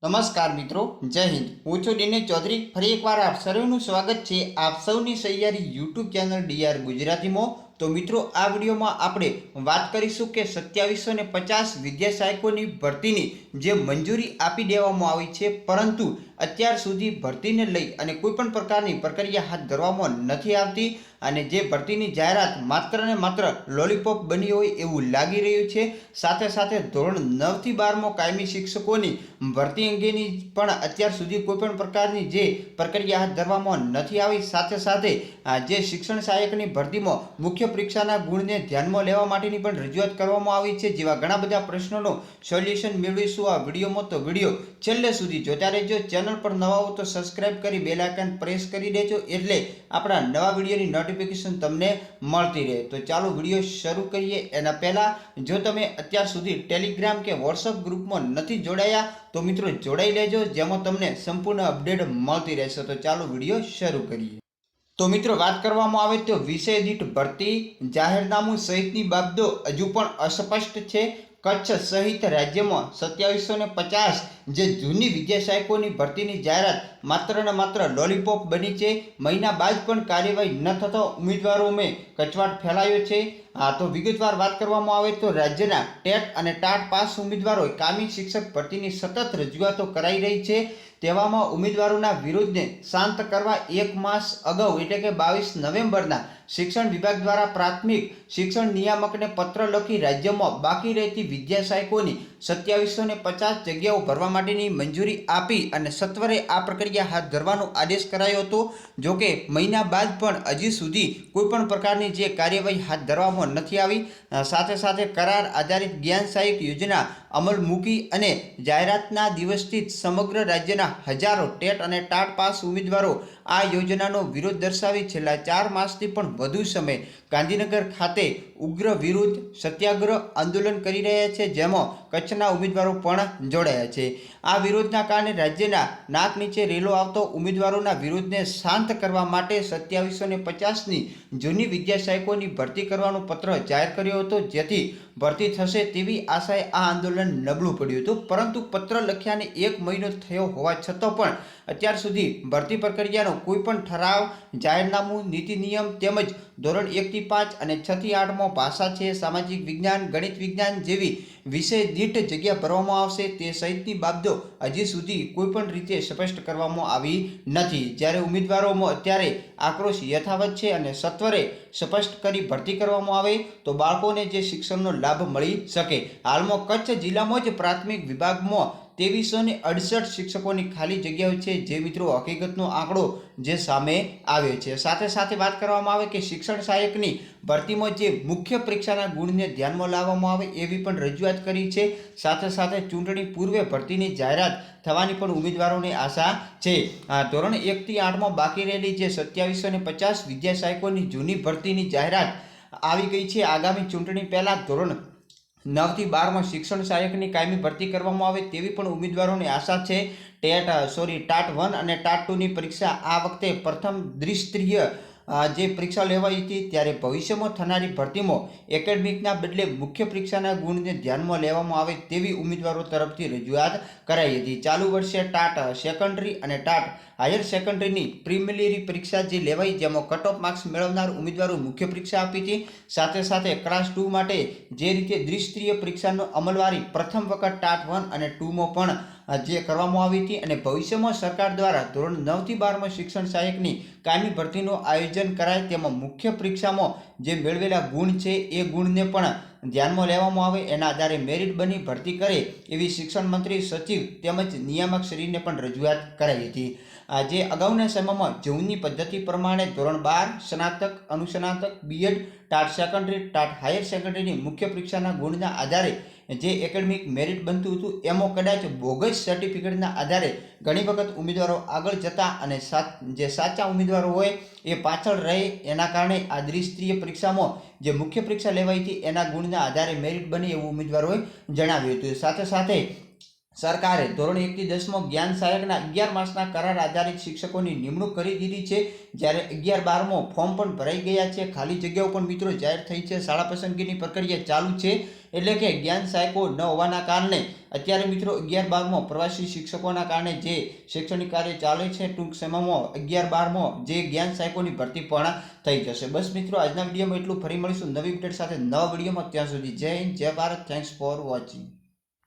નમસ્કાર મિત્રો, જય હિન્દ। હું છું દિનેશ ચૌધરી। ફરી એકવાર આપ સર્વેનું સ્વાગત છે આપ સૌની સહિયારી યુટ્યુબ ચેનલ ડીઆર ગુજરાતીમાં। તો મિત્રો, આ વિડીયોમાં આપણે વાત કરીશું કે 2750 વિદ્યા સહાયકોની ભરતીની જે મંજૂરી આપી દેવામાં આવી છે, પરંતુ અત્યાર સુધી ભરતીને લઈ અને કોઈ પણ પ્રકારની પ્રક્રિયા હાથ ધરવામાં નથી આવતી અને જે ભરતીની જાહેરાત માત્ર ને માત્ર લોલીપોપ બની હોય એવું લાગી રહ્યું છે। સાથે સાથે ધોરણ 9 થી 12 કાયમી શિક્ષકોની ભરતી અંગેની પણ અત્યાર સુધી કોઈ પણ પ્રકારની જે પ્રક્રિયા હાથ ધરવામાં નથી આવી। સાથે સાથે જે શિક્ષણ સહાયકની ભરતીમાં મુખ્ય પરીક્ષાના ગુણને ધ્યાનમાં લેવા માટેની પણ રજૂઆત કરવામાં આવી છે। જેવા ઘણા બધા પ્રશ્નોનું સોલ્યુશન મેળવીશું આ વિડીયોમાં, તો વિડીયો છેલ્લે સુધી જોતા રહેજો। ચેનલ પર નવા હો તો સબસ્ક્રાઇબ કરી બેલ આઇકન પ્રેસ કરી દેજો, એટલે આપણા નવા વિડીયોની નોટિફિકેશન તમને મળતી રહે। તો ચાલો વિડીયો શરૂ કરીએ। એના પહેલા જો તમે અત્યાર સુધી ટેલિગ્રામ કે વોટ્સઅપ ગ્રુપમાં નથી જોડાયા તો મિત્રો જોડાઈ લેજો, જેમાં તમને સંપૂર્ણ અપડેટ મળતી રહેશે। તો ચાલો વિડીયો શરૂ કરીએ। તો મિત્રો, વાત કરવામાં આવે તો વિષય દીઠ ભરતી જાહેરનામું સહિતની બાબતો હજુ પણ અસ્પષ્ટ છે। કચ્છ સહિત રાજ્યમાં 2750 જે જૂની વિદ્યા સહાયકોની ભરતીની જાહેરાત માત્ર ને માત્ર લોલીપોપ બની છે। મહિના બાદ પણ કાર્યવાહી ન થતા ઉમેદવારોમાં કચવાટ ફેલાયો છે। તો વિગતવાર વાત કરવામાં આવે તો રાજ્યના ટેટ અને ટાટ પાસ ઉમેદવારોએ કાયમી શિક્ષક ભરતીની સતત રજૂઆતો કરાઈ રહી છે। તેવામાં ઉમેદવારોના વિરોધને શાંત કરવા 1 માસ અગાઉ એટલે કે 22 નવેમ્બરના શિક્ષણ વિભાગ દ્વારા પ્રાથમિક શિક્ષણ નિયામકને પત્ર લખી રાજ્યમાં બાકી રહેતી વિદ્યા સહાયકોની 2750 જગ્યાઓ ભરવા માટેની મંજૂરી આપી અને સત્વરે આ પ્રક્રિયા હાથ ધરવાનો આદેશ કરાયો હતો। જોકે મહિના બાદ પણ હજી સુધી કોઈ પણ પ્રકારની જે કાર્યવાહી હાથ ધરવામાં નથી આવી। સાથે સાથે કરાર આધારિત જ્ઞાન સહાયક યોજના અમલ મૂકી અને જાહેરાતના દિવસથી જ સમગ્ર રાજ્યના હજારો ટેટ અને ટાટ પાસ ઉમેદવારો આ યોજનાનો વિરોધ દર્શાવી છેલ્લા 4 માસથી પણ વધુ સમય ગાંધીનગર ખાતે ઉગ્ર વિરોધ સત્યાગ્રહ આંદોલન કરી રહ્યા છે, જેમાં કચ્છના ઉમેદવારો પણ જોડાયા છે। આ વિરોધના કારણે રાજ્યના નાક નીચે રેલો આવતો ઉમેદવારોના વિરોધને શાંત કરવા માટે 2750ની જૂની વિદ્યા સહાયકોની ભરતી કરવાનો પત્ર જાહેર કર્યો હતો, જેથી ભરતી થશે તેવી આશાએ આ આંદોલન નબળું પડ્યું હતું। પરંતુ પત્ર લખ્યાને 1 મહિનો થયો હોવા છતાં પણ અત્યાર સુધી ભરતી પ્રક્રિયાનો કોઈ પણ ઠરાવ, જાહેરનામું, નીતિ નિયમ તેમજ ધોરણ 1 થી 5 અને 6 થી 8માં ભાષા છે, સામાજિક વિજ્ઞાન, ગણિત વિજ્ઞાન જેવી વિષય દીઠ જગ્યા ભરવામાં આવશે તે સહિતની બાબતો હજી સુધી કોઈ પણ રીતે સ્પષ્ટ કરવામાં આવી નથી। જ્યારે ઉમેદવારોમાં અત્યારે આક્રોશ યથાવત છે અને સત્વરે સ્પષ્ટ કરી ભરતી કરવામાં આવે તો બાળકોને જે શિક્ષણનો લાભ મળી શકે। હાલમાં કચ્છ જિલ્લામાં જ પ્રાથમિક વિભાગમાં 2368 શિક્ષકોની ખાલી જગ્યાઓ છે, જે મિત્રો હકીકતનો આંકડો જે સામે આવ્યો છે। સાથે સાથે વાત કરવામાં આવે કે શિક્ષણ સહાયકની ભરતીમાં જે મુખ્ય પરીક્ષાના ગુણને ધ્યાનમાં લાવવામાં આવે એવી પણ રજૂઆત કરી છે। સાથે સાથે ચૂંટણી પૂર્વે ભરતીની જાહેરાત થવાની પણ ઉમેદવારોને આશા છે। ધોરણ 1 થી 8માં બાકી રહેલી જે 2750 વિદ્યા સહાયકોની જૂની ભરતીની જાહેરાત આવી ગઈ છે। આગામી ચૂંટણી પહેલા ધોરણ 9 થી 12માં શિક્ષણ સહાયકની કાયમી ભરતી કરવામાં આવે તેવી પણ ઉમેદવારોને આશા છે। ટાટ 1 અને ટાટ 2ની પરીક્ષા આ વખતે પ્રથમ દ્વિસ્તરીય જે પરીક્ષા લેવાઈ હતી, ત્યારે ભવિષ્યમાં થનારી ભરતીમાં એકેડમિકના બદલે મુખ્ય પરીક્ષાના ગુણને ધ્યાનમાં લેવામાં આવે તેવી ઉમેદવારો તરફથી રજૂઆત કરાઈ હતી। ચાલુ વર્ષે ટાટ સેકન્ડરી અને ટાટ હાયર સેકન્ડરીની પ્રિલિમિનરી પરીક્ષા જે લેવાઈ, જેમાં કટ ઓફ માર્ક્સ મેળવનાર ઉમેદવારો મુખ્ય પરીક્ષા આપી હતી। સાથે સાથે ક્લાસ 2 માટે જે રીતે દ્વિસ્તરીય પરીક્ષાનો અમલવારી પ્રથમ વખત ટાટ 1 અને 2માં પણ જે કરવામાં આવી હતી અને ભવિષ્યમાં સરકાર દ્વારા ધોરણ 9 થી 12માં શિક્ષણ સહાયકની કાયમી ભરતીનું આયોજન કરાય તેમાં મુખ્ય પરીક્ષામાં જે મેળવેલા ગુણ છે એ ગુણને પણ ધ્યાનમાં લેવામાં આવે, એના આધારે મેરિટ બની ભરતી કરે એવી શિક્ષણ મંત્રી, સચિવ તેમજ નિયામક શ્રીને પણ રજૂઆત કરાઈ હતી। જે અગાઉના સમયમાં જૂની પદ્ધતિ પ્રમાણે ધોરણ 12 સ્નાતક, અનુસ્નાતક, B Ed, TAT secondary, TAT higher સેકન્ડરીની મુખ્ય પરીક્ષાના ગુણના આધારે જે એકેડમિક મેરિટ બનતું હતું, એમાં કદાચ બોગસ સર્ટિફિકેટના આધારે ઘણી વખત ઉમેદવારો આગળ જતા અને જે સાચા ઉમેદવારો હોય એ પાછળ રહે। એના કારણે આ દ્વિસ્તરીય પરીક્ષામાં જે મુખ્ય પરીક્ષા લેવાઈ હતી એના ગુણના આધારે મેરિટ બને એવું ઉમેદવારોએ જણાવ્યું હતું। સાથે સાથે સરકારે ધોરણ 1 થી 10 જ્ઞાન સહાયકના 11 માસના કરાર આધારિત શિક્ષકોની નિમણૂક કરી દીધી છે, જ્યારે 11-12 ફોર્મ પણ ભરાઈ ગયા છે. ખાલી જગ્યાઓ પણ મિત્રો જાહેર થઈ છે. શાળા પસંદગીની પ્રક્રિયા ચાલુ છે. એટલે કે જ્ઞાન સહાયકો ન હોવાના કારણે અત્યારે મિત્રો 11-12 પ્રવાસી શિક્ષકોના કારણે જે શૈક્ષણિક કાર્ય ચાલે છે, ટૂંક સમયમાં 11-12 જે જ્ઞાન સહાયકોની ભરતી પણ થઈ જશે. બસ મિત્રો, આજના વિડીયોમાં એટલું. ફરી મળીશું નવી અપડેટ સાથે નવા વિડીયોમાં. ત્યાં સુધી જય હિન્દ, જય ભારત. Thanks for watching.